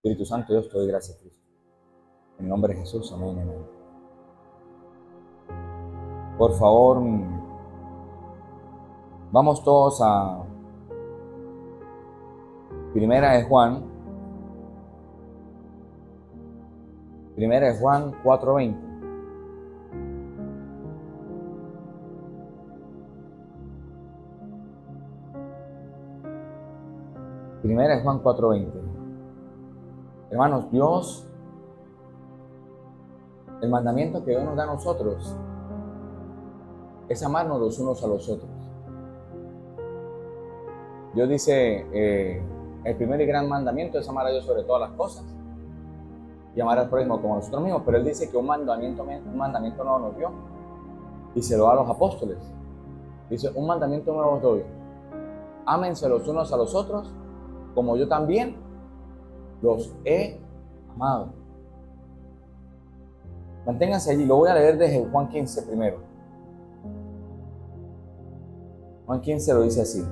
Espíritu Santo, Dios, te doy gracias, Cristo. En el nombre de Jesús, amén, amén. Por favor, vamos todos a Primera de Juan, Primera de Juan 4:20. Primera de Juan 4:20. Hermanos, Dios, el mandamiento que Dios nos da a nosotros es amarnos los unos a los otros. Dios dice, el primer y gran mandamiento es amar a Dios sobre todas las cosas y amar al prójimo como a nosotros mismos, pero Él dice que un mandamiento nuevo nos dio y se lo da a los apóstoles. Dice, un mandamiento nuevo os doy: ámense los unos a los otros como yo también los he amado. Manténganse allí, lo voy a leer desde Juan 15 primero. Juan 15 lo dice así.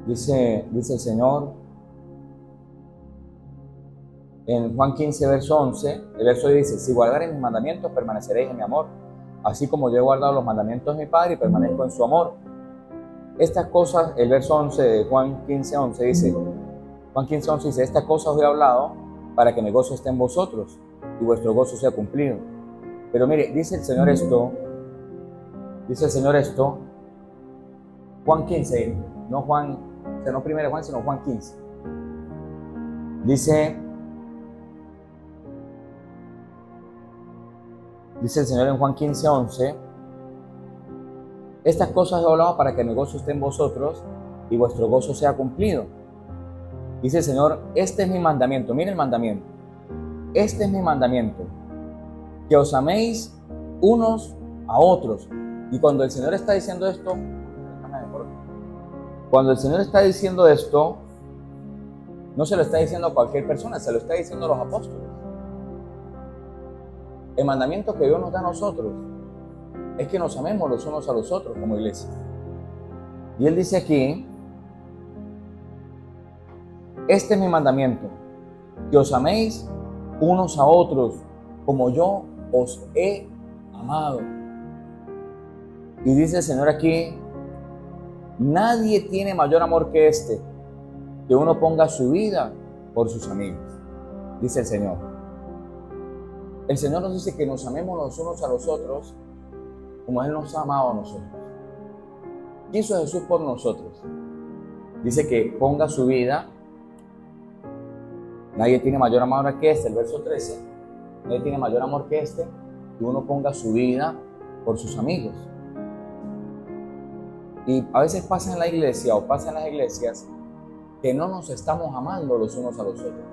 Dice el Señor en Juan 15, verso 11, el verso dice: si guardareis mis mandamientos, permaneceréis en mi amor, así como yo he guardado los mandamientos de mi Padre y permanezco en su amor. Estas cosas, el verso 11 de Juan 15, 11 dice, estas cosas os he hablado para que mi gozo esté en vosotros y vuestro gozo sea cumplido. Pero mire, dice el Señor esto, Juan 15, no primero Juan, sino Juan 15. Dice el Señor en Juan 15, 11, estas cosas he hablado para que mi gozo esté en vosotros y vuestro gozo sea cumplido. Dice el Señor, este es mi mandamiento. Mire el mandamiento. Este es mi mandamiento: que os améis unos a otros. Y cuando el Señor está diciendo esto, no se lo está diciendo a cualquier persona, se lo está diciendo a los apóstoles. El mandamiento que Dios nos da a nosotros es que nos amemos los unos a los otros como iglesia. Y Él dice aquí, este es mi mandamiento: que os améis unos a otros como yo os he amado. Y dice el Señor aquí, nadie tiene mayor amor que este, que uno ponga su vida por sus amigos. Dice el Señor. El Señor nos dice que nos amemos los unos a los otros como Él nos ha amado a nosotros. ¿Qué hizo Jesús por nosotros? Dice que ponga su vida. Nadie tiene mayor amor que este, el verso 13. Nadie tiene mayor amor que este, que uno ponga su vida por sus amigos. Y a veces pasa en la iglesia o pasa en las iglesias que no nos estamos amando los unos a los otros.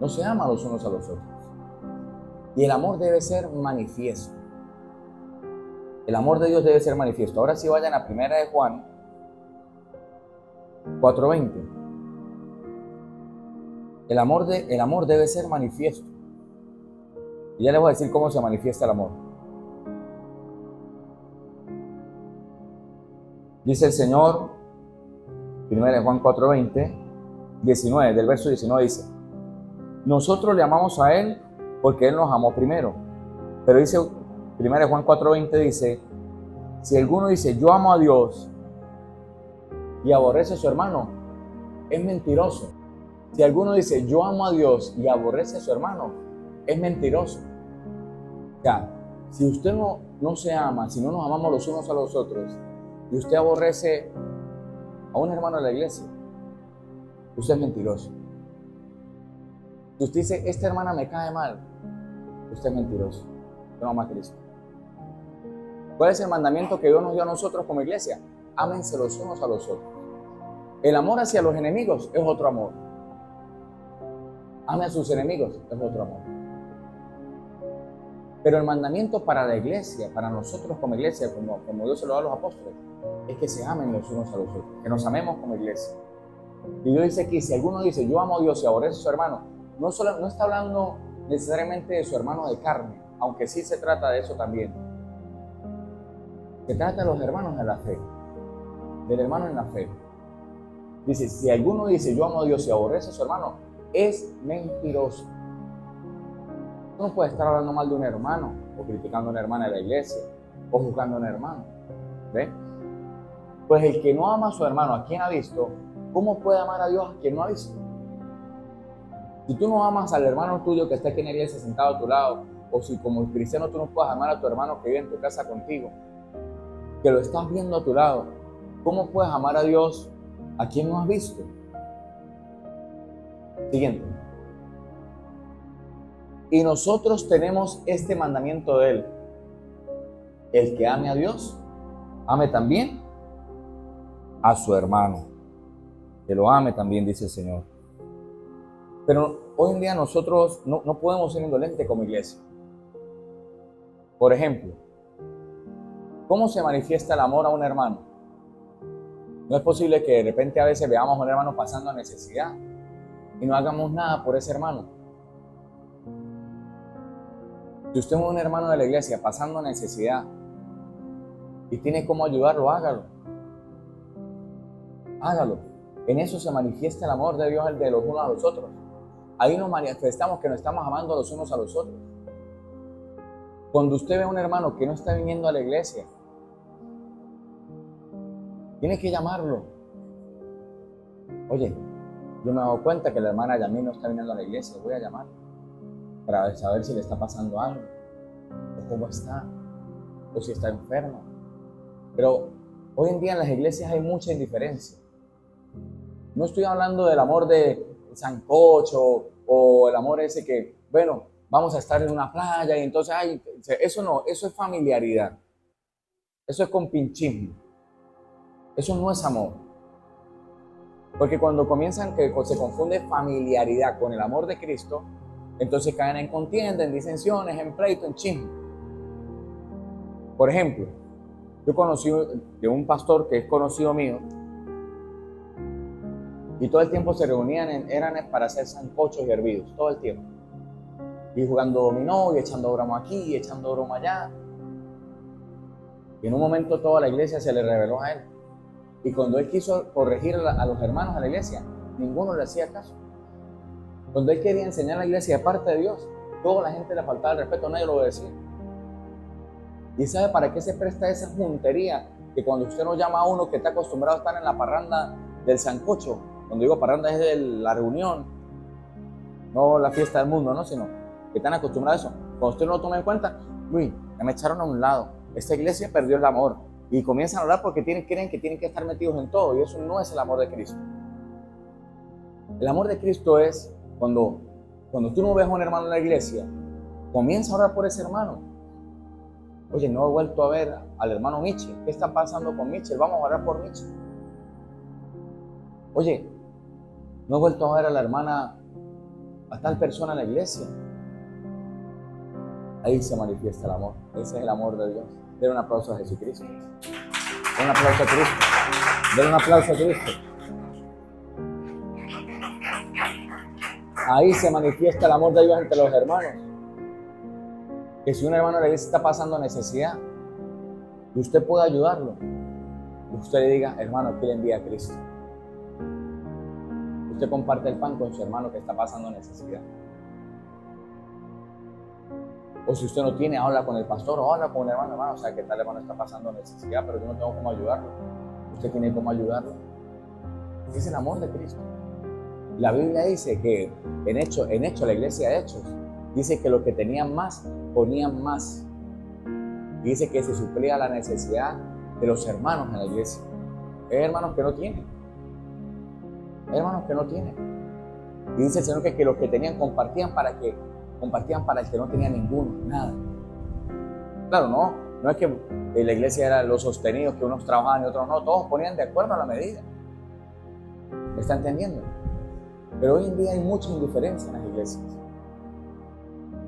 No se aman los unos a los otros. Y el amor debe ser manifiesto. El amor de Dios debe ser manifiesto. Ahora sí vayan a Primera de Juan 4:20. El amor debe ser manifiesto. Y ya les voy a decir cómo se manifiesta el amor. Dice el Señor, Primera de Juan 4:20, 19, del verso 19 dice: nosotros le amamos a Él porque Él nos amó primero. Pero dice, Primera de Juan 4:20 dice, si alguno dice yo amo a Dios y aborrece a su hermano, es mentiroso. Si alguno dice yo amo a Dios y aborrece a su hermano, es mentiroso. O sea, si usted no se ama, si no nos amamos los unos a los otros, y usted aborrece a un hermano de la iglesia, usted es mentiroso. Si usted dice esta hermana me cae mal, usted es mentiroso. Usted no ama a Cristo. ¿Cuál es el mandamiento que Dios nos dio a nosotros como iglesia? Ámense los unos a los otros. El amor hacia los enemigos es otro amor. Ame a sus enemigos es otro amor. Pero el mandamiento para la iglesia, para nosotros como iglesia, como Dios se lo da a los apóstoles, es que se amen los unos a los otros, que nos amemos como iglesia. Y Dios dice aquí, si alguno dice yo amo a Dios y aborrece a su hermano, no está hablando necesariamente de su hermano de carne, aunque sí se trata de eso también. Se trata de los hermanos en la fe, del hermano en la fe. Dice, si alguno dice yo amo a Dios y aborrece a su hermano, es mentiroso. Tú no puedes estar hablando mal de un hermano, o criticando a una hermana de la iglesia, o juzgando a un hermano. ¿Ve? Pues el que no ama a su hermano, ¿a quien ha visto? ¿Cómo puede amar a Dios a quien no ha visto? Si tú no amas al hermano tuyo que está aquí en la iglesia sentado a tu lado, o si como cristiano tú no puedes amar a tu hermano que vive en tu casa contigo, que lo estás viendo a tu lado, ¿cómo puedes amar a Dios a quien no has visto? Siguiente. Y nosotros tenemos este mandamiento de Él: el que ame a Dios, ame también a su hermano. Que lo ame también, dice el Señor. Pero hoy en día nosotros no podemos ser indolentes como iglesia. Por ejemplo, ¿cómo se manifiesta el amor a un hermano? No es posible que de repente a veces veamos a un hermano pasando necesidad y no hagamos nada por ese hermano. Si usted es un hermano de la iglesia pasando necesidad y tiene cómo ayudarlo, hágalo. Hágalo. En eso se manifiesta el amor de Dios, el de los unos a los otros. Ahí nos manifestamos que nos estamos amando los unos a los otros. Cuando usted ve a un hermano que no está viniendo a la iglesia, tiene que llamarlo. Oye, yo me he dado cuenta que la hermana Yamil no está viniendo a la iglesia, voy a llamar para saber si le está pasando algo, o cómo está, o si está enfermo. Pero hoy en día en las iglesias hay mucha indiferencia. No estoy hablando del amor de sancocho o el amor ese que, bueno, vamos a estar en una playa y entonces, ay, eso no, eso es familiaridad. Eso es compinchismo. Eso no es amor. Porque cuando comienzan que se confunde familiaridad con el amor de Cristo, entonces caen en contienda, en disensiones, en pleito, en chisme. Por ejemplo, yo conocí de un pastor que es conocido mío, y todo el tiempo se reunían, eran para hacer sancochos y hervidos, todo el tiempo. Y jugando dominó, y echando broma aquí, y echando broma allá. Y en un momento toda la iglesia se le reveló a él. Y cuando él quiso corregir a los hermanos de la iglesia, ninguno le hacía caso. Cuando él quería enseñar a la iglesia de parte de Dios, toda la gente le faltaba el respeto, nadie lo obedecía. ¿Y sabe para qué se presta esa juntería? Que cuando usted no llama a uno que está acostumbrado a estar en la parranda del sancocho, cuando digo parranda es de la reunión, no la fiesta del mundo, ¿no? Sino que están acostumbrados a eso. Cuando usted no lo toma en cuenta, uy, ya me echaron a un lado. Esta iglesia perdió el amor. Y comienzan a orar porque creen que tienen que estar metidos en todo. Y eso no es el amor de Cristo. El amor de Cristo es cuando tú no ves a un hermano en la iglesia, comienza a orar por ese hermano. Oye, no he vuelto a ver al hermano Michel. ¿Qué está pasando con Michel? Vamos a orar por Michel. Oye, no he vuelto a ver a la hermana, a tal persona en la iglesia. Ahí se manifiesta el amor. Ese es el amor de Dios. Denle un aplauso a Jesucristo. Denle un aplauso a Cristo. Denle un aplauso a Cristo. Ahí se manifiesta el amor de Dios entre los hermanos. Que si un hermano de la iglesia está pasando necesidad y usted puede ayudarlo, usted le diga, hermano, aquí le envía a Cristo. Usted comparte el pan con su hermano que está pasando necesidad. O si usted no tiene, habla con el pastor o habla con el hermano, o sea, que tal hermano está pasando necesidad, pero yo no tengo cómo ayudarlo. Usted tiene cómo ayudarlo. Ese es el amor de Cristo. La Biblia dice que en Hechos, la iglesia de Hechos, dice que los que tenían más, ponían más. Y dice que se suplía la necesidad de los hermanos en la iglesia. Hay hermanos que no tienen. Hay hermanos que no tienen. Y dice el Señor que los que tenían compartían para el que no tenía ninguno, nada. Claro, no es que la iglesia era los sostenidos, que unos trabajaban y otros no, todos ponían de acuerdo a la medida. ¿Me está entendiendo? Pero hoy en día hay mucha indiferencia en las iglesias.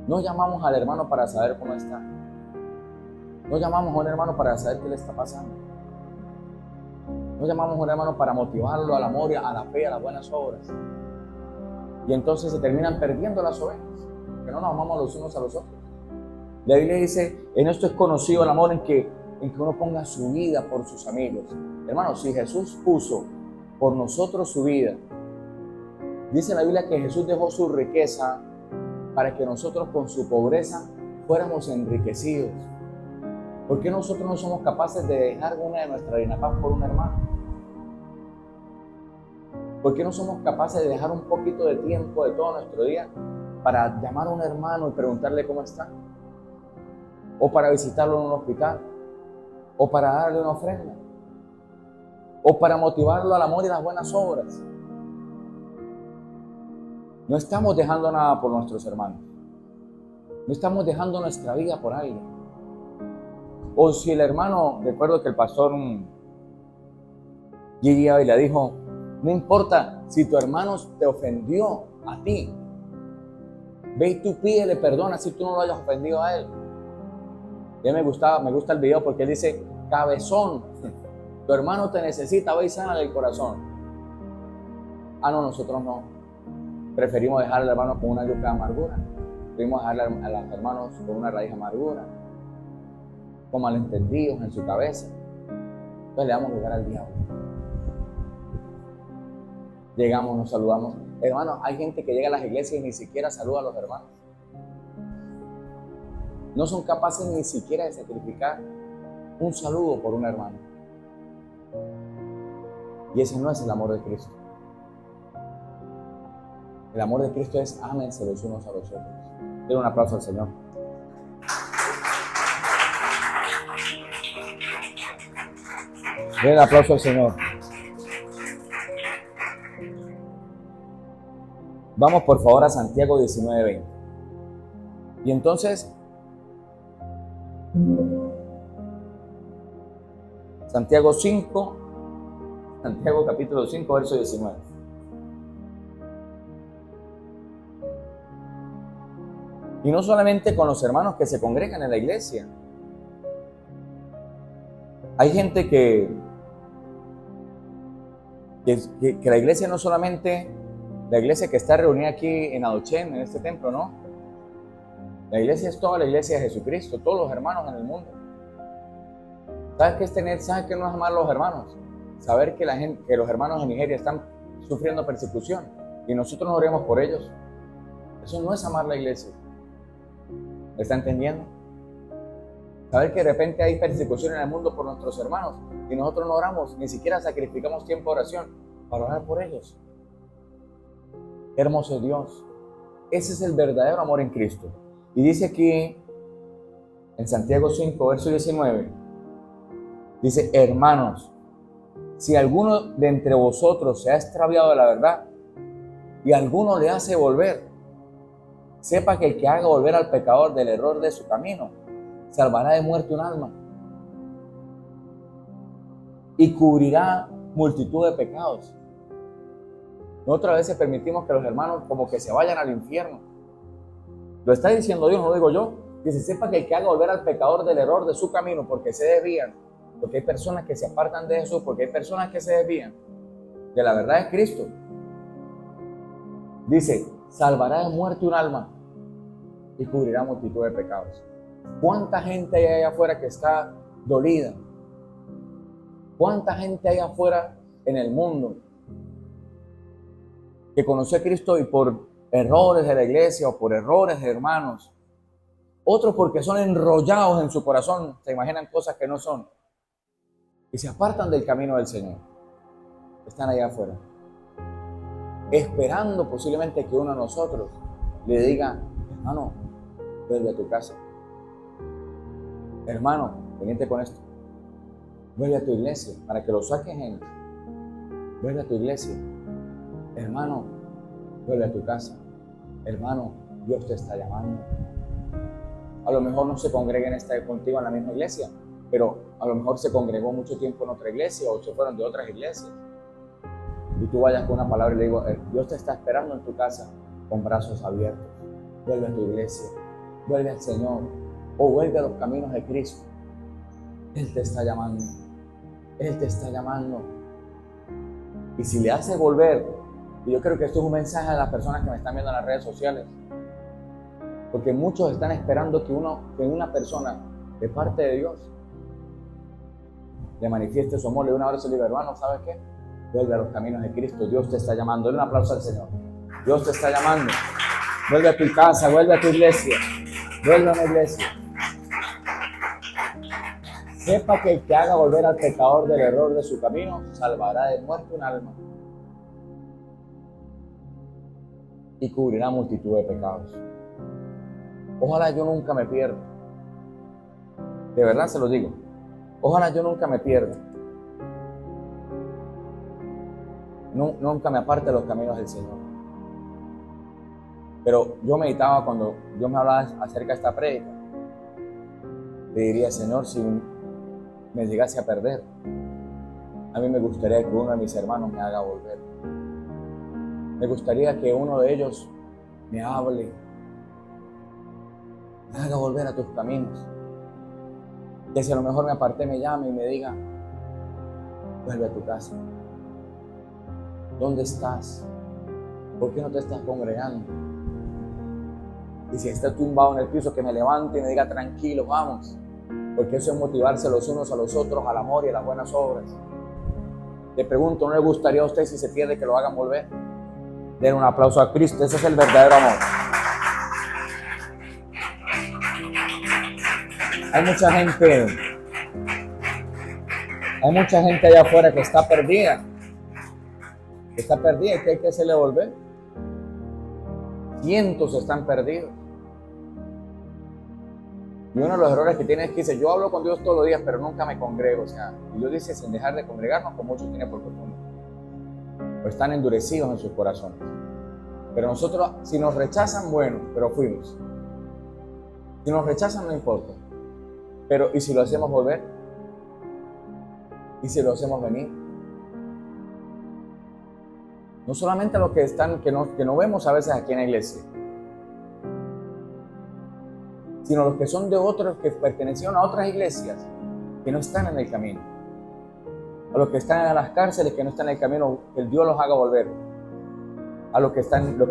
No llamamos al hermano para saber cómo está. No llamamos a un hermano para saber qué le está pasando. No llamamos a un hermano para motivarlo al amor, a la fe, a las buenas obras. Y entonces se terminan perdiendo las ovejas, que no nos amamos los unos a los otros. La Biblia dice, en esto es conocido el amor, en que en que uno ponga su vida por sus amigos. Hermanos, si Jesús puso por nosotros su vida, dice la Biblia que Jesús dejó su riqueza para que nosotros con su pobreza fuéramos enriquecidos. ¿Por qué nosotros no somos capaces de dejar una de nuestras dinapaz por un hermano? ¿Por qué no somos capaces de dejar un poquito de tiempo de todo nuestro día para llamar a un hermano y preguntarle cómo está? O para visitarlo en un hospital, o para darle una ofrenda, o para motivarlo al amor y las buenas obras. No estamos dejando nada por nuestros hermanos. No estamos dejando nuestra vida por alguien. O si el hermano, recuerdo que el pastor Gigi le dijo, no importa si tu hermano te ofendió a ti, ve y tú pídele perdón así tú no lo hayas ofendido a él. Y a mí me gusta el video porque él dice, cabezón, tu hermano te necesita, ve y sánale el corazón. Ah, no, nosotros no. Preferimos dejar al hermano con una yuca de amargura. Preferimos dejar a los hermanos con una raíz de amargura, con malentendidos en su cabeza. Entonces le damos lugar al diablo. Llegamos, nos saludamos. Hermanos, hay gente que llega a las iglesias y ni siquiera saluda a los hermanos. No son capaces ni siquiera de sacrificar un saludo por un hermano. Y ese no es el amor de Cristo. El amor de Cristo es ámense los unos a los otros. Den un aplauso al Señor. Den un aplauso al Señor. Vamos por favor a Santiago 19:20. Y entonces, Santiago capítulo 5, verso 19. Y no solamente con los hermanos que se congregan en la iglesia. Hay gente que la iglesia no solamente, la iglesia que está reunida aquí en Adochen, en este templo, ¿no? La iglesia es toda la iglesia de Jesucristo, todos los hermanos en el mundo. ¿Sabes qué es tener? ¿Sabes qué no es amar a los hermanos? Saber que los hermanos en Nigeria están sufriendo persecución y nosotros nos oremos por ellos. Eso no es amar la iglesia. ¿Me está entendiendo? Saber que de repente hay persecución en el mundo por nuestros hermanos y nosotros no oramos, ni siquiera sacrificamos tiempo de oración para orar por ellos. Hermoso Dios. Ese es el verdadero amor en Cristo. Y dice aquí en Santiago 5, verso 19, dice, hermanos, si alguno de entre vosotros se ha extraviado de la verdad y alguno le hace volver, sepa que el que haga volver al pecador del error de su camino, salvará de muerte un alma y cubrirá multitud de pecados. Nosotros a veces permitimos que los hermanos como que se vayan al infierno. Lo está diciendo Dios, no lo digo yo. Dice, sepa que el que haga volver al pecador del error de su camino, porque se desvían, porque hay personas que se apartan de Jesús, porque hay personas que se desvían de la verdad de Cristo. Dice, salvará de muerte un alma y cubrirá multitud de pecados. ¿Cuánta gente hay allá afuera que está dolida? ¿Cuánta gente hay afuera en el mundo que conoció a Cristo y por errores de la iglesia o por errores de hermanos, otros porque son enrollados en su corazón, se imaginan cosas que no son y se apartan del camino del Señor? Están allá afuera esperando posiblemente que uno de nosotros le diga, hermano, vuelve a tu casa, hermano, pendiente con esto, vuelve a tu iglesia para que lo saques en, vuelve a tu iglesia, hermano, vuelve a tu casa, hermano, Dios te está llamando. A lo mejor no se congrega contigo en la misma iglesia, pero a lo mejor se congregó mucho tiempo en otra iglesia o se fueron de otras iglesias. Y tú vayas con una palabra y le digo, Dios te está esperando en tu casa con brazos abiertos. Vuelve a tu iglesia, vuelve al Señor o vuelve a los caminos de Cristo. Él te está llamando, Él te está llamando. Y si le hace volver, y yo creo que esto es un mensaje a las personas que me están viendo en las redes sociales, porque muchos están esperando que una persona de parte de Dios le manifieste su amor, le dé un abrazo y le diga, hermano, ¿sabes qué? Vuelve a los caminos de Cristo, Dios te está llamando. Dale un aplauso al Señor. Dios te está llamando. Vuelve a tu casa, vuelve a tu iglesia, vuelve a una iglesia. Sepa que el que haga volver al pecador del error de su camino, salvará de muerte un alma y cubrirá multitud de pecados. Ojalá yo nunca me pierda. De verdad se lo digo. Ojalá yo nunca me pierda. Nunca me aparte de los caminos del Señor. Pero yo meditaba cuando Dios me hablaba acerca de esta prédica. Le diría, Señor, si me llegase a perder, a mí me gustaría que uno de mis hermanos me haga volver. Me gustaría que uno de ellos me hable, me haga volver a tus caminos. Que si a lo mejor me aparté, me llame y me diga, vuelve a tu casa. ¿Dónde estás? ¿Por qué no te estás congregando? Y si está tumbado en el piso, que me levante y me diga, tranquilo, vamos. Porque eso es motivarse los unos a los otros al amor y a las buenas obras. Le pregunto, ¿no le gustaría a usted, si se pierde, que lo hagan volver? Den un aplauso a Cristo, ese es el verdadero amor. Hay mucha gente allá afuera que está perdida. Y que hay que hacerle volver. Cientos están perdidos. Y uno de los errores que tiene es que dice, yo hablo con Dios todos los días, pero nunca me congrego. O sea, y Dios dice, sin dejar de congregarnos, como muchos tienen por costumbre. Pues están endurecidos en sus corazones. Pero nosotros, si nos rechazan, bueno, pero fuimos. Si nos rechazan, no importa. Pero, ¿y si lo hacemos volver? ¿Y si lo hacemos venir? No solamente a los que están, que no vemos a veces aquí en la iglesia, sino los que son de otros, que pertenecieron a otras iglesias, que no están en el camino. A los que están en las cárceles, que no están en el camino, que el Dios los haga volver. A los que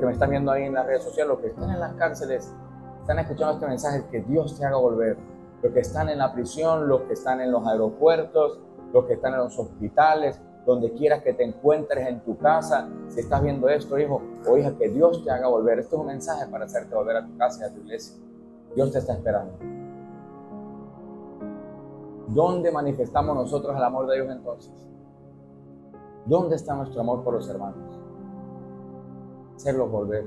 me están viendo ahí en las redes sociales, los que están en las cárceles, están escuchando este mensaje, que Dios te haga volver. Los que están en la prisión, los que están en los aeropuertos, los que están en los hospitales, donde quieras que te encuentres, en tu casa. Si estás viendo esto, hijo o hija, que Dios te haga volver. Esto es un mensaje para hacerte volver a tu casa y a tu iglesia. Dios te está esperando. ¿Dónde manifestamos nosotros el amor de Dios entonces? ¿Dónde está nuestro amor por los hermanos? Hacerlos volver.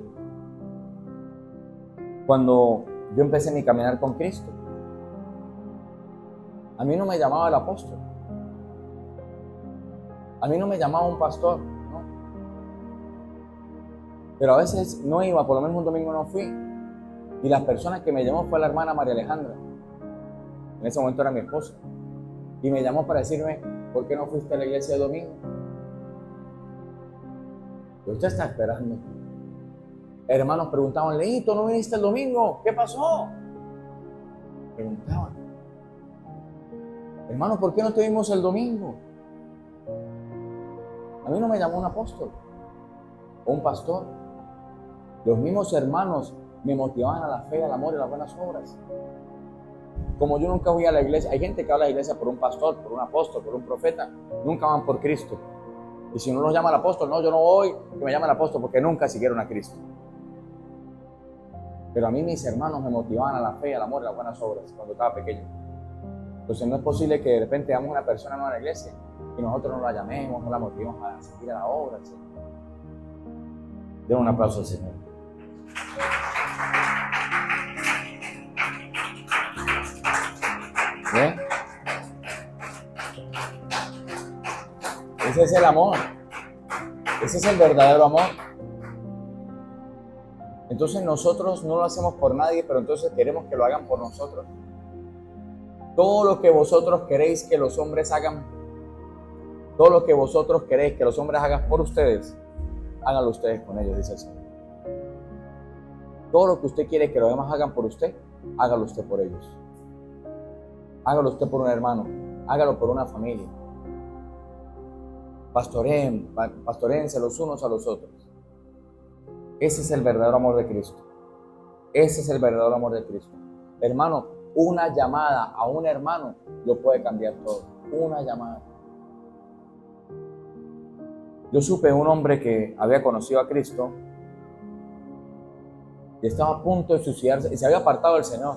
Cuando yo empecé mi caminar con Cristo, a mí no me llamaba el apóstol. A mí no me llamaba un pastor, ¿no? Pero a veces no iba, por lo menos un domingo no fui. Y las personas que me llamó fue la hermana María Alejandra. En ese momento era mi esposa. Y me llamó para decirme, ¿por qué no fuiste a la iglesia el domingo? Y usted está esperando. Hermanos preguntaban, Leito, ¿no viniste el domingo? ¿Qué pasó? Preguntaban. Hermano, ¿por qué no te vimos el domingo? A mí no me llamó un apóstol o un pastor. Los mismos hermanos me motivaban a la fe, al amor y a las buenas obras. Como yo nunca voy a la iglesia, hay gente que va a la iglesia por un pastor, por un apóstol, por un profeta, nunca van por Cristo. Y si no los llama el apóstol, no, yo no voy, que me llame el apóstol, porque nunca siguieron a Cristo. Pero a mí mis hermanos me motivaban a la fe, al amor y a las buenas obras cuando estaba pequeño. Entonces no es posible que de repente veamos una persona nueva en la iglesia y nosotros no la llamemos, no la motivemos a seguir a la obra. Den un aplauso al Señor. ¿Bien? Ese es el amor. Ese es el verdadero amor. Entonces nosotros no lo hacemos por nadie, pero entonces queremos que lo hagan por nosotros. Todo lo que vosotros queréis que los hombres hagan, todo lo que vosotros queréis que los hombres hagan por ustedes, háganlo ustedes con ellos, dice el Señor. Todo lo que usted quiere que los demás hagan por usted, hágalo usted por ellos. Hágalo usted por un hermano, hágalo por una familia. Pastoréense los unos a los otros. Ese es el verdadero amor de Cristo. Ese es el verdadero amor de Cristo. Hermano, una llamada a un hermano lo puede cambiar todo. una llamada. Yo supe de un hombre que había conocido a Cristo y estaba a punto de suicidarse y se había apartado del Señor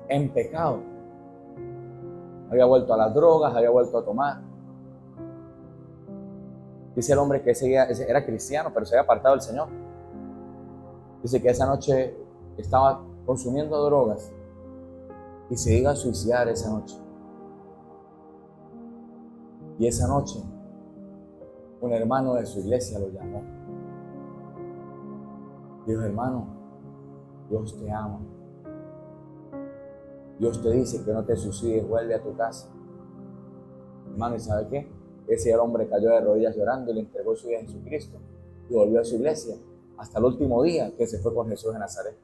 en pecado. Había vuelto a las drogas, había vuelto a tomar. Dice el hombre que ese era cristiano, pero se había apartado del Señor. Dice que esa noche estaba consumiendo drogas y se iba a suicidar esa noche. Y esa noche un hermano de su iglesia lo llamó. Dijo: hermano, Dios te ama. Dios te dice que no te suicides, vuelve a tu casa. Hermano, ¿y sabe qué? Ese hombre cayó de rodillas llorando y le entregó su vida a Jesucristo y volvió a su iglesia hasta el último día que se fue con Jesús de Nazaret.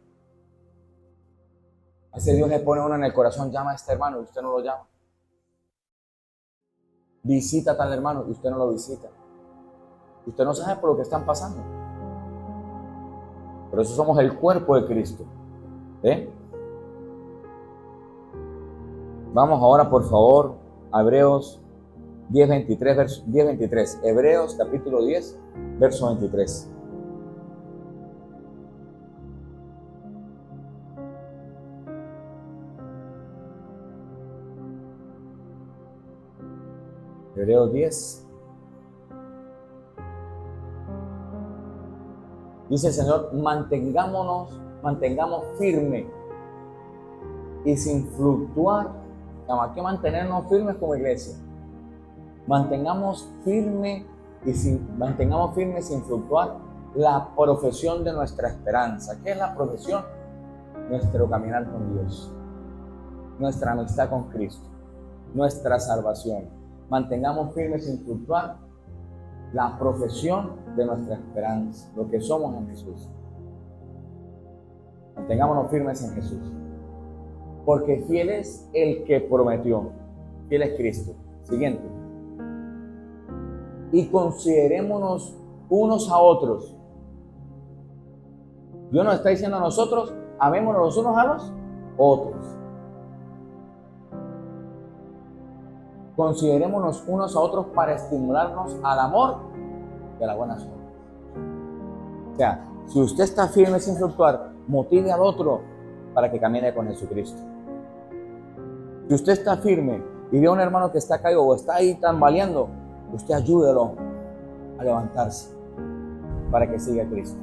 A ese Dios le pone uno en el corazón: llama a este hermano y usted no lo llama. Visita a tal hermano y usted no lo visita. Usted no sabe por lo que están pasando. Por eso somos el cuerpo de Cristo. Vamos ahora, por favor, a Hebreos 10:23. Hebreos capítulo 10, verso 23. Hebreos 10. Dice el Señor: mantengamos firme y sin fluctuar. Hay que mantenernos firmes como iglesia. Mantengamos firme sin fluctuar la profesión de nuestra esperanza. ¿Qué es la profesión? Nuestro caminar con Dios, nuestra amistad con Cristo, nuestra salvación. Mantengamos firme sin fluctuar la profesión de nuestra esperanza, lo que somos en Jesús. Mantengámonos firmes en Jesús, porque fiel es el que prometió, fiel es Cristo. Siguiente. Y considerémonos unos a otros. Dios nos está diciendo a nosotros: amémonos los unos a los otros. Considerémonos unos a otros para estimularnos al amor y a las buenas obras. O sea, si usted está firme sin fluctuar, motive al otro para que camine con Jesucristo. Si usted está firme y ve a un hermano que está caído o está ahí tambaleando, usted ayúdelo a levantarse para que siga a Cristo.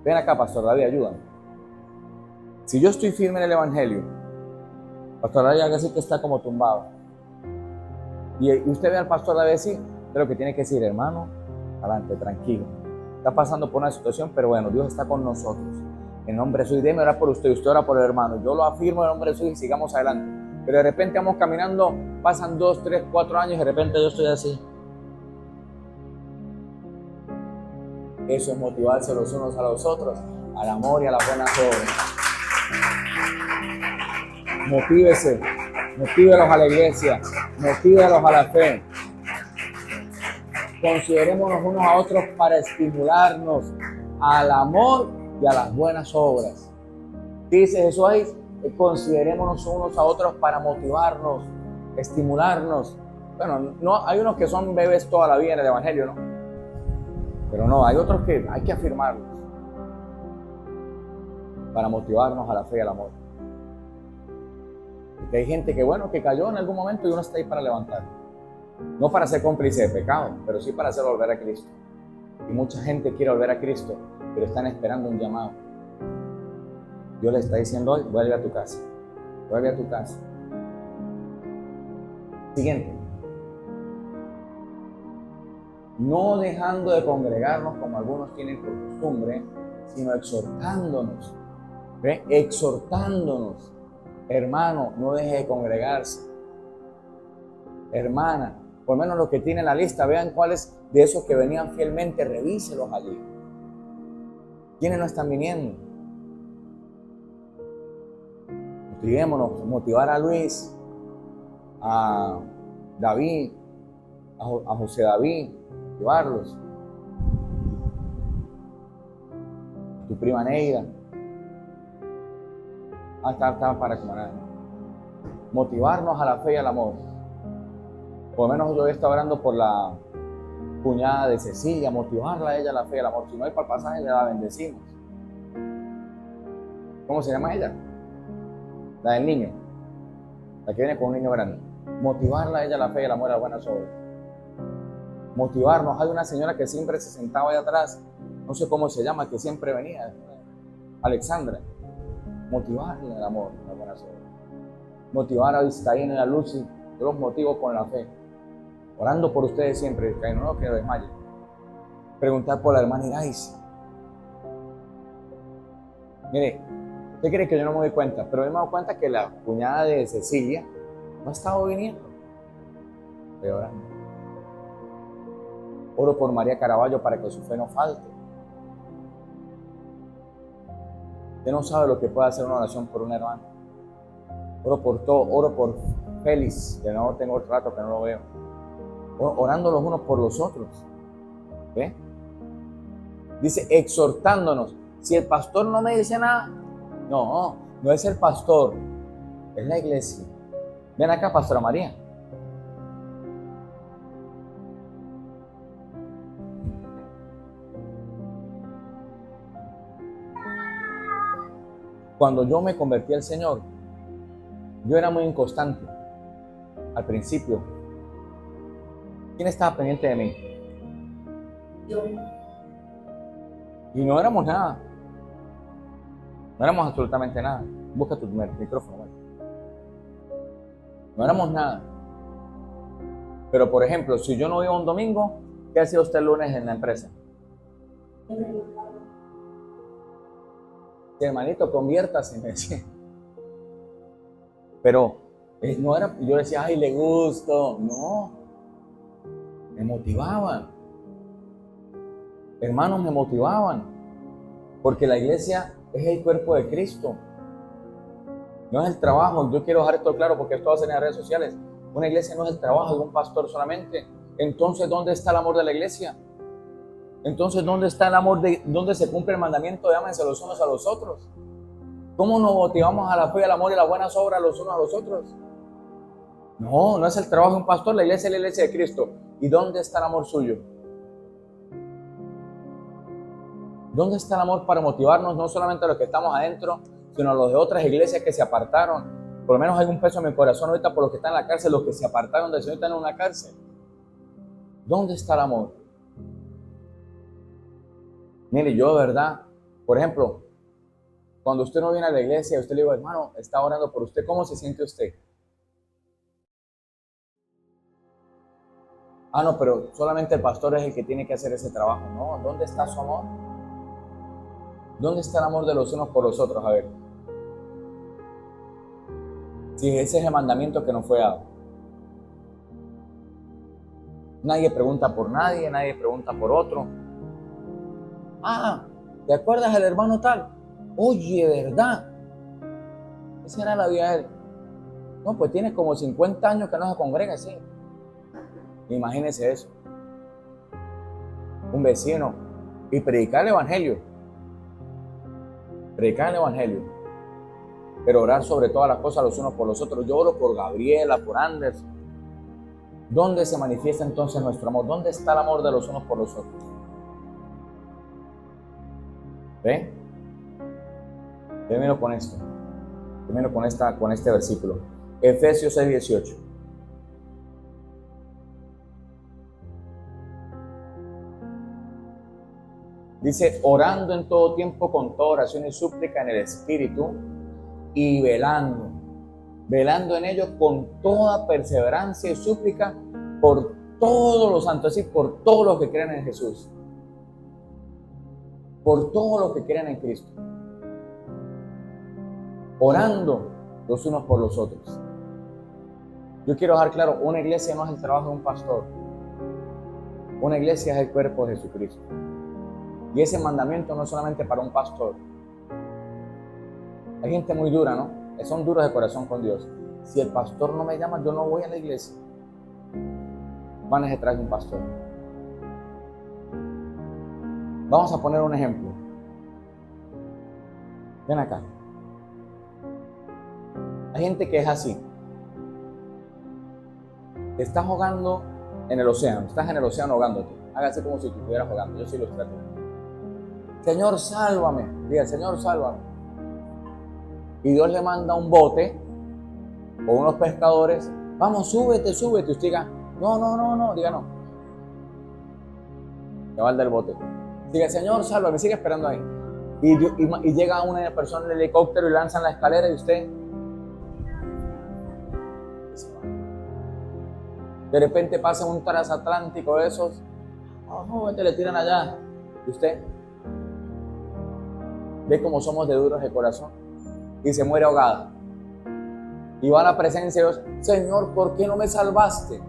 Ven acá, Pastor David, ayúdame. Si yo estoy firme en el Evangelio, Pastor David haga así que está como tumbado. Y usted ve al Pastor David así, pero que tiene que decir: hermano, adelante, tranquilo. Está pasando por una situación, pero bueno, Dios está con nosotros. En nombre de Jesús, déjeme orar por usted, usted ora por el hermano. Yo lo afirmo en nombre de Jesús y sigamos adelante. Pero de repente vamos caminando, pasan 2, 3, 4 años y de repente yo estoy así. Eso es motivarse los unos a los otros, al amor y a las buenas obras. Motívelos a la iglesia, motívelos a la fe. Considerémonos unos a otros para estimularnos al amor y a las buenas obras. Dice Jesús ahí: considerémonos unos a otros para motivarnos, estimularnos. Bueno, no, hay unos que son bebés toda la vida en el Evangelio, ¿no? Pero no, hay otros que hay que afirmarlos para motivarnos a la fe y al amor. Porque hay gente que cayó en algún momento y uno está ahí para levantar. No para ser cómplice de pecado, pero sí para hacer volver a Cristo. Y mucha gente quiere volver a Cristo, pero están esperando un llamado. Dios le está diciendo hoy: vuelve a tu casa. Vuelve a tu casa. Siguiente. No dejando de congregarnos como algunos tienen por costumbre, sino exhortándonos. ¿Ve? Exhortándonos. Hermano, no deje de congregarse. Hermana, por lo menos los que tienen la lista, vean cuáles de esos que venían fielmente, revíselos allí. ¿Quiénes no están viniendo? Motivémonos, motivar a Luis, a David, a José David, llevarlos. Tu prima Neida. Está para comer. motivarnos a la fe y al amor. Por lo menos yo he estado orando por la cuñada de Cecilia, motivarla a ella a la fe y al amor. Si no hay para el pasaje, la bendecimos. ¿Cómo se llama ella? La del niño. La que viene con un niño grande. Motivarla a ella a la fe y al amor, a las buenas obras. Motivarnos. Hay una señora que siempre se sentaba ahí atrás, no sé cómo se llama, que siempre venía, Alexandra. Motivarle al amor, a las buenas obras. Motivar a Vizcaíno y a Lucy, yo los motivo con la fe. Orando por ustedes siempre, Vizcaíno, no que desmaye. Preguntar por la hermana Irais. Mire, usted cree que yo no me doy cuenta, pero yo me he dado cuenta que la cuñada de Cecilia no ha estado viniendo. Estoy orando. Oro por María Caraballo para que su fe no falte. Usted no sabe lo que puede hacer una oración por un hermano. Oro por todo, oro por Félix, que no tengo el rato que no lo veo. Orando los unos por los otros. ¿Ve? Dice, exhortándonos. Si el pastor no me dice nada, no es el pastor, es la iglesia. Ven acá, Pastora María. Cuando yo me convertí al Señor, yo era muy inconstante al principio. ¿Quién estaba pendiente de mí? Yo. Y no éramos nada. No éramos absolutamente nada. Busca tu micrófono. ¿Vale? No éramos nada. Pero, por ejemplo, si yo no iba un domingo, ¿qué hacía usted el lunes en la empresa? Hermanito, conviértase, me decía. Pero no era, yo decía, ay, le gusto. No, me motivaban. Hermanos, me motivaban. Porque la iglesia es el cuerpo de Cristo. No es el trabajo. Yo quiero dejar esto claro porque esto va a ser en las redes sociales. Una iglesia no es el trabajo de un pastor solamente. Entonces, ¿dónde está el amor de la iglesia? Entonces, ¿dónde está el amor dónde se cumple el mandamiento de ámense los unos a los otros? ¿Cómo nos motivamos a la fe, al amor y a las buenas obras los unos a los otros? No es el trabajo de un pastor, la iglesia es la iglesia de Cristo. ¿Y dónde está el amor suyo? ¿Dónde está el amor para motivarnos, no solamente a los que estamos adentro, sino a los de otras iglesias que se apartaron? Por lo menos hay un peso en mi corazón ahorita por los que están en la cárcel, los que se apartaron del Señor están en una cárcel. ¿Dónde está el amor? Mire, yo de verdad, por ejemplo, cuando usted no viene a la iglesia, usted le digo, hermano, está orando por usted, ¿cómo se siente usted? Ah, no, pero solamente el pastor es el que tiene que hacer ese trabajo. No, ¿dónde está su amor? ¿Dónde está el amor de los unos por los otros? A ver. Si ese es el mandamiento que nos fue dado. Nadie pregunta por nadie, nadie pregunta por otro. Ah, ¿te acuerdas del hermano tal? Oye, ¿verdad? Esa era la vida de él. No, pues tiene como 50 años que no se congrega, sí. Imagínese eso. Un vecino. Y predicar el evangelio. Predicar el evangelio. Pero orar sobre todas las cosas los unos por los otros. Yo oro por Gabriela, por Anders. ¿Dónde se manifiesta entonces nuestro amor? ¿Dónde está el amor de los unos por los otros? ¿Ve? Termino con esto. Termino con este versículo. Efesios 6:18. Dice, orando en todo tiempo con toda oración y súplica en el Espíritu y velando en ello con toda perseverancia y súplica por todos los santos, es decir, por todos los que creen en Jesús, por todos los que creen en Cristo, orando los unos por los otros. Yo quiero dejar claro, una iglesia no es el trabajo de un pastor, una iglesia es el cuerpo de Jesucristo. Y ese mandamiento no es solamente para un pastor. Hay gente muy dura, ¿no? Son duros de corazón con Dios. Si el pastor no me llama, yo no voy a la iglesia. Van a detrás de un pastor. Vamos a poner un ejemplo. Ven acá. Hay gente que es así. Estás jugando en el océano, estás en el océano ahogándote. Hágase como si tú estuvieras jugando. Yo soy ilustrativo. Señor, sálvame. Diga, Señor, sálvame. Y Dios le manda un bote o unos pescadores. Vamos, súbete, súbete. Y usted diga, no. Diga, no. Le va el del bote. Diga, Señor, sálvame. Sigue esperando ahí. Y llega una persona en el helicóptero y lanzan la escalera y usted. De repente pasa un transatlántico de esos. Le tiran allá. Y usted ve cómo somos de duros de corazón. Y se muere ahogada. Y va a la presencia de Dios. Señor, ¿por qué no me salvaste?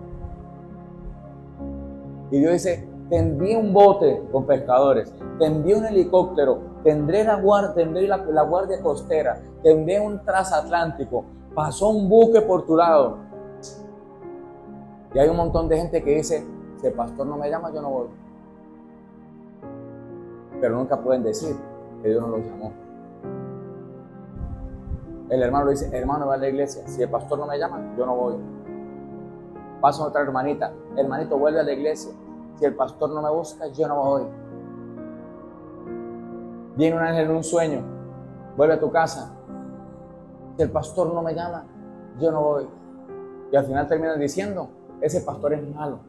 Y Dios dice, te envié un bote con pescadores, te envié un helicóptero, tendré la guardia costera, te envié un transatlántico, pasó un buque por tu lado. Y hay un montón de gente que dice, si el pastor no me llama, yo no voy. Pero nunca pueden decir que Dios no los llamó. El hermano le dice, hermano, va a la iglesia, si el pastor no me llama, yo no voy. Pasa otra hermanita, hermanito, vuelve a la iglesia, si el pastor no me busca, yo no voy. Viene un ángel en un sueño, vuelve a tu casa, si el pastor no me llama, yo no voy. Y al final terminan diciendo, ese pastor es malo,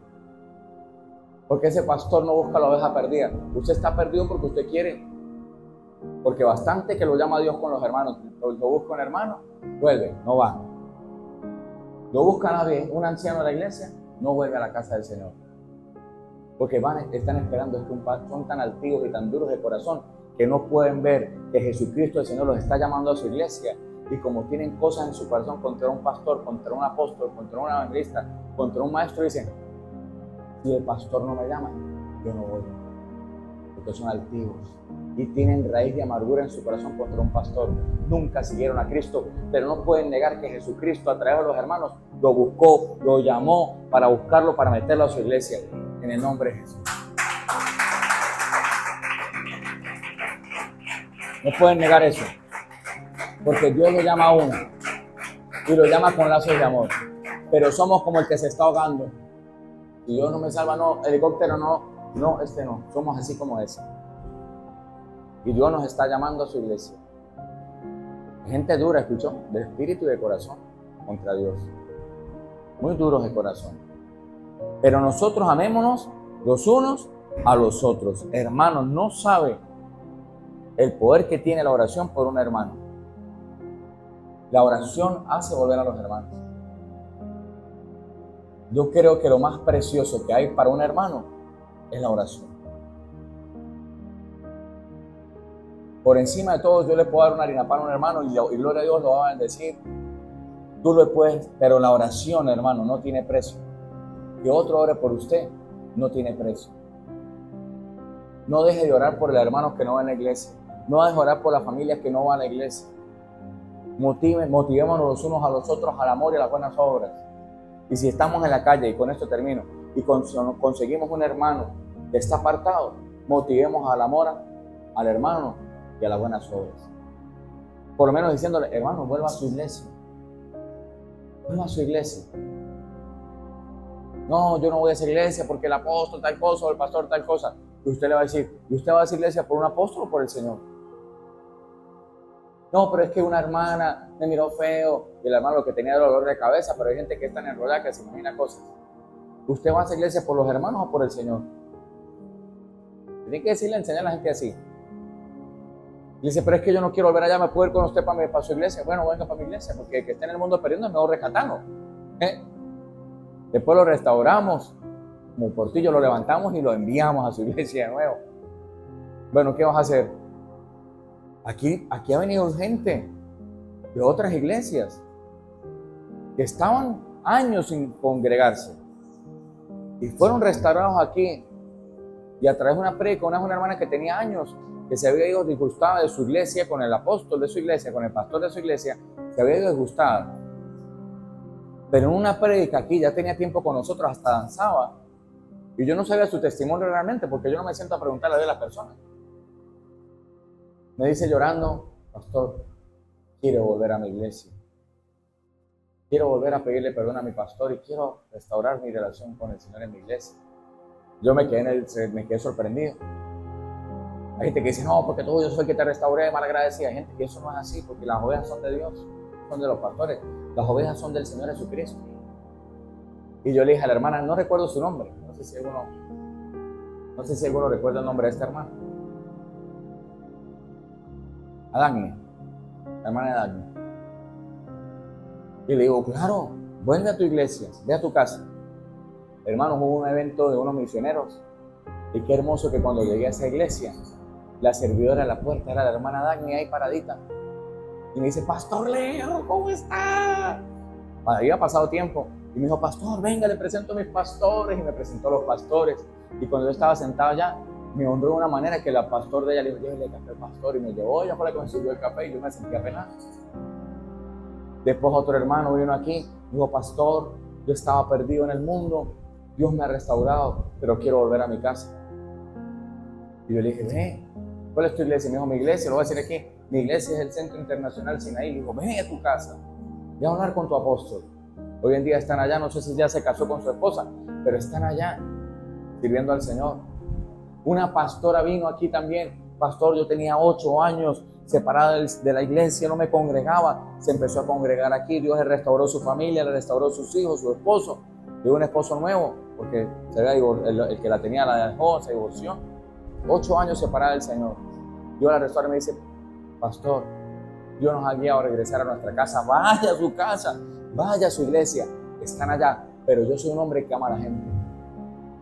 porque ese pastor no busca la oveja perdida. Usted está perdido porque usted quiere, porque bastante que lo llama Dios con los hermanos, lo busca un hermano, vuelve, no va. Lo busca nadie, un anciano de la iglesia, no vuelve a la casa del Señor. Porque están esperando, son tan altivos y tan duros de corazón que no pueden ver que Jesucristo el Señor los está llamando a su iglesia. Y como tienen cosas en su corazón contra un pastor, contra un apóstol, contra un evangelista, contra un maestro, dicen, si el pastor no me llama, yo no voy. Porque son altivos y tienen raíz de amargura en su corazón contra un pastor. Nunca siguieron a Cristo, pero no pueden negar que Jesucristo a través de los hermanos lo buscó, lo llamó para buscarlo, para meterlo a su iglesia. En el nombre de Jesús. No pueden negar eso, porque Dios lo llama a uno y lo llama con lazos de amor. Pero somos como el que se está ahogando. Si Dios no me salva, no, helicóptero no, este no. Somos así como ese. Y Dios nos está llamando a su iglesia. Gente dura, escuchó, de espíritu y de corazón contra Dios. Muy duros de corazón. Pero nosotros amémonos los unos a los otros. Hermanos, no sabe el poder que tiene la oración por un hermano. La oración hace volver a los hermanos. Yo creo que lo más precioso que hay para un hermano es la oración. Por encima de todo, yo le puedo dar una harina pan a un hermano y gloria a Dios lo va a bendecir. Tú lo puedes, pero la oración, hermano, no tiene precio. Que otro ore por usted no tiene precio. No deje de orar por el hermano que no va a la iglesia. No deje de orar por la familia que no va a la iglesia. Motivémonos los unos a los otros al amor y a las buenas obras. Y si estamos en la calle, y con esto termino, y conseguimos un hermano que está apartado, motivemos al amor al hermano y a las buenas obras. Por lo menos diciéndole, hermano, vuelva a su iglesia. Vuelva a su iglesia. No, yo no voy a esa iglesia porque el apóstol tal cosa o el pastor tal cosa. Y usted le va a decir, ¿y usted va a esa iglesia por un apóstol o por el Señor? No, pero es que una hermana me miró feo y el hermano lo que tenía dolor de cabeza, pero hay gente que es tan enrollada que se imagina cosas. ¿Usted va a esa iglesia por los hermanos o por el Señor? Tiene que decirle, enseñar a la gente así. Le dice, pero es que yo no quiero volver allá, ¿me puedo ir con usted para su iglesia? Bueno, venga para mi iglesia, porque el que esté en el mundo perdiendo es mejor rescatarlo. Después lo restauramos, como el portillo lo levantamos y lo enviamos a su iglesia de nuevo. Bueno, ¿qué vas a hacer? Aquí ha venido gente de otras iglesias que estaban años sin congregarse y fueron restaurados aquí. Y a través de una predica, una hermana que tenía años, que se había ido disgustada de su iglesia, con el apóstol de su iglesia, con el pastor de su iglesia, se había ido disgustada. Pero en una predica aquí, ya tenía tiempo con nosotros, hasta danzaba. Y yo no sabía su testimonio realmente, porque yo no me siento a preguntarle a las personas. Me dice llorando, pastor, quiero volver a mi iglesia. quiero volver a pedirle perdón a mi pastor y quiero restaurar mi relación con el Señor en mi iglesia. Yo me quedé sorprendido. Hay gente que dice, no, porque yo soy el que te restauré, malagradecida. Hay gente que eso no es así, porque las ovejas son de Dios, son de los pastores. Las ovejas son del Señor Jesucristo. Y yo le dije a la hermana, no recuerdo su nombre, no sé si alguno recuerda el nombre de esta hermana. Adagni, la hermana de Adagni. Y le digo, claro, vuelve a tu iglesia, ve a tu casa. Hermanos, hubo un evento de unos misioneros. Y qué hermoso que cuando llegué a esa iglesia, la servidora de la puerta era la hermana Dagny ahí paradita. Y me dice, Pastor Leo, ¿cómo está? Había pasado tiempo. Y me dijo, pastor, venga, le presento a mis pastores. Y me presentó a los pastores. Y cuando yo estaba sentado allá, me honró de una manera que la pastor de ella le dijo, llévele café al pastor. Y me llevó, ella fue la que me sirvió el café y yo me sentía apenado. Después otro hermano vino aquí, dijo, pastor, yo estaba perdido en el mundo. Dios me ha restaurado, pero quiero volver a mi casa. Y yo le dije, ven, ¿cuál es tu iglesia? Me dijo, mi iglesia, lo voy a decir aquí, mi iglesia es el Centro Internacional Sinaí. Le dijo, ven a tu casa, ve a hablar con tu apóstol. Hoy en día están allá, no sé si ya se casó con su esposa, pero están allá, sirviendo al Señor. Una pastora vino aquí también, pastor, yo tenía 8 años separada de la iglesia, no me congregaba, se empezó a congregar aquí, Dios le restauró su familia, le restauró sus hijos, su esposo, tuvo un esposo nuevo, porque el que la tenía la dejó, se divorció. 8 años separada del Señor. Dios la restauró y me dice, pastor, Dios nos ha guiado a regresar a nuestra casa, vaya a su casa, vaya a su iglesia, están allá, pero yo soy un hombre que ama a la gente.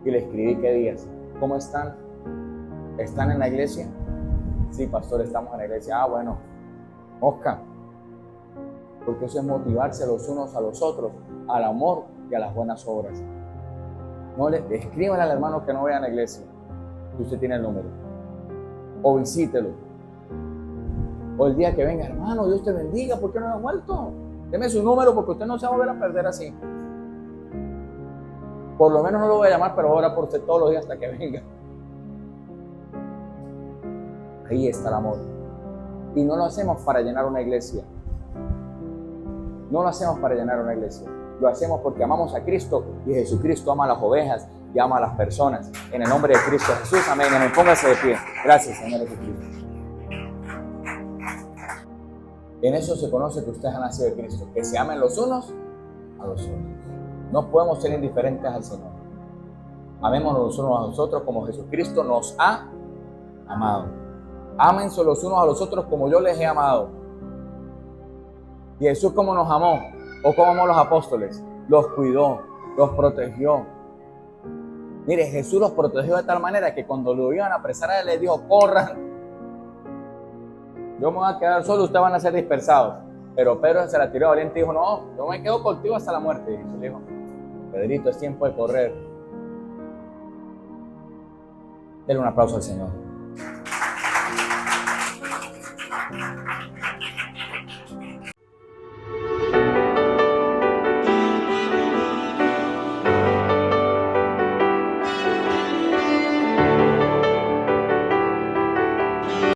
Y le escribí qué días, ¿cómo están? ¿Están en la iglesia? Sí, pastor, estamos en la iglesia. Ah, bueno, Oscar, porque eso es motivarse los unos a los otros, al amor y a las buenas obras. No escríbanle al hermano que no vea en la iglesia, si usted tiene el número, o visítelo, o el día que venga, hermano, Dios te bendiga, ¿por qué no ha vuelto? Deme su número porque usted no se va a volver a perder así. Por lo menos no lo voy a llamar, pero ora por usted todos los días hasta que venga. Ahí está el amor. Y no lo hacemos para llenar una iglesia. No lo hacemos para llenar una iglesia. Lo hacemos porque amamos a Cristo y Jesucristo ama a las ovejas y ama a las personas. En el nombre de Cristo Jesús, amén. Amén. Póngase de pie. Gracias, Señor Jesucristo. En eso se conoce que ustedes han nacido de Cristo, que se amen los unos a los otros. No podemos ser indiferentes al Señor. Amémonos los unos a los otros como Jesucristo nos ha amado. Ámense los unos a los otros como yo les he amado. Y Jesús, ¿cómo nos amó? ¿O cómo amó a los apóstoles? Los cuidó, los protegió. Mire, Jesús los protegió de tal manera que cuando lo iban a apresar a él, les dijo, corran. Yo me voy a quedar solo, ustedes van a ser dispersados. Pero Pedro se la tiró valiente y dijo, no, yo me quedo contigo hasta la muerte. Y Jesús le dijo, Pedrito, es tiempo de correr. Denle un aplauso al Señor.